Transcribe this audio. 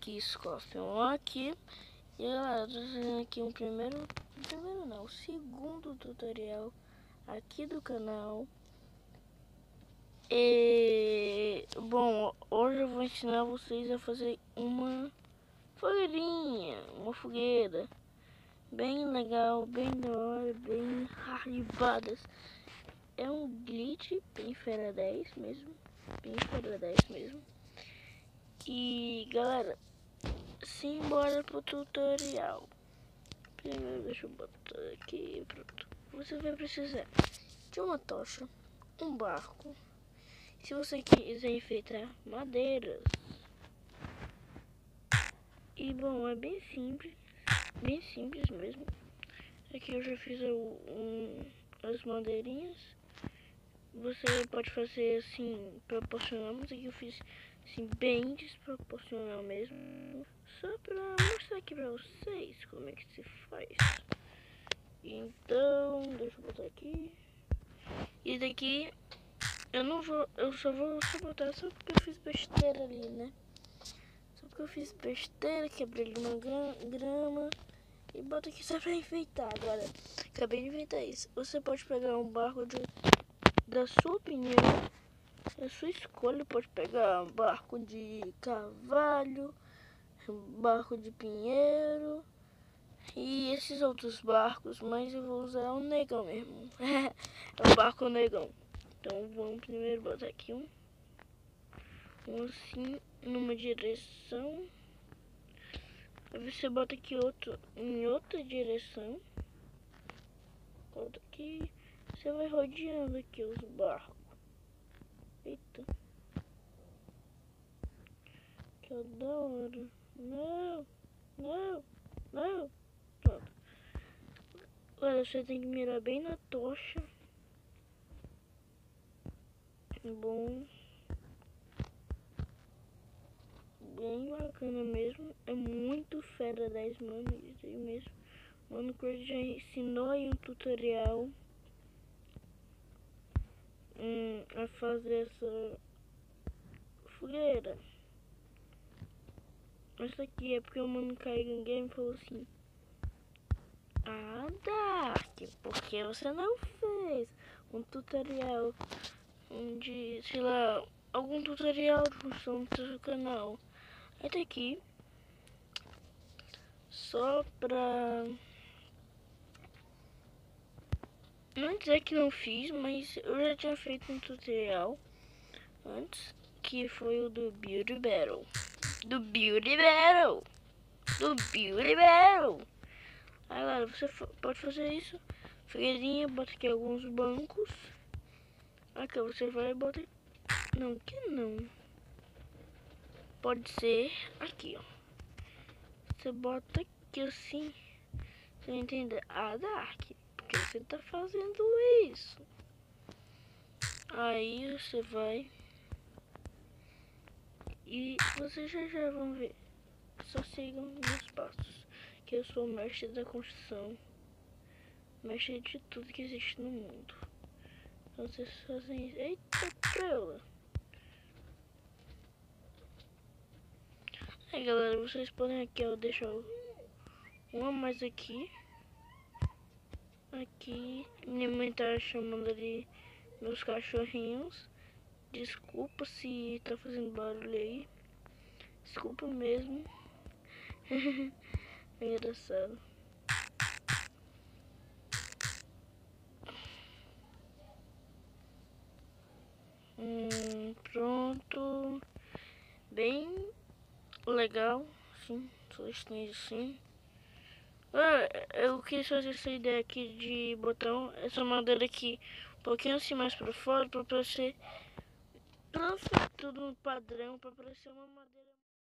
aqui Scorpion aqui. E galera, tô fazendo aqui o segundo tutorial aqui do canal. E bom, hoje eu vou ensinar vocês a fazer uma fogueirinha, uma fogueira bem legal, bem da hora, bem arribadas. É um glitch bem Fera 10 mesmo, bem Fera 10 mesmo. E galera, simbora pro tutorial. Primeiro deixa eu botar aqui, pronto. Você vai precisar de uma tocha, um barco. Se você quiser enfeitar madeiras. E bom, é bem simples mesmo. Aqui eu já fiz as madeirinhas. Você pode fazer assim, proporcional, mas aqui eu fiz assim, bem desproporcional mesmo. Só pra mostrar aqui pra vocês como é que se faz. Então, deixa eu botar aqui. E daqui, eu só vou botar só porque eu fiz besteira ali, né? Só porque eu fiz besteira, quebrei uma grama. E bota aqui só pra enfeitar. Agora, acabei de inventar isso. Você pode pegar um barco da sua opinião, da sua escolha. Pode pegar um barco de cavalo, um barco de pinheiro e esses outros barcos, mas eu vou usar o negão mesmo. É o barco negão. Então vamos primeiro botar aqui um assim numa direção. Aí você bota aqui outro em outra direção. Bota aqui. Você vai rodeando aqui os barcos. Eita. Que é da hora. Não. Pronto. Agora você tem que mirar bem na tocha. Bom. Bem bacana mesmo. É muito Fera 10, mano. Isso aí mesmo. Mano, que eu já ensinou aí um tutorial a fazer essa fogueira. Isso aqui é porque o mano Kaigan Game falou assim: Dark, por que você não fez um tutorial de, sei lá, algum tutorial de função do seu canal? Aí tá aqui, só pra não dizer que não fiz, mas eu já tinha feito um tutorial antes, que foi o do Beauty Battle. Aí galera, você pode fazer isso. Fogueirinha, bota aqui alguns bancos. Aqui você vai e bota. Não, que não. Pode ser aqui, ó. Você bota aqui assim. Você entende? Dark. Porque você tá fazendo isso. Aí você vai. E vocês já vão ver. Só sigam meus passos. Que eu sou o mestre da construção. Mestre de tudo que existe no mundo. Então vocês fazem isso. Eita, prela. Aí galera, vocês podem aqui, ó, deixar uma mais aqui. Aqui, minha mãe tá chamando ali meus cachorrinhos. Desculpa se tá fazendo barulho aí. Desculpa mesmo. É engraçado. Pronto. Bem legal, sim, sugestões assim. Eu quis fazer essa ideia aqui de botar essa madeira aqui um pouquinho assim mais para fora, para parecer tudo no padrão, para parecer uma madeira.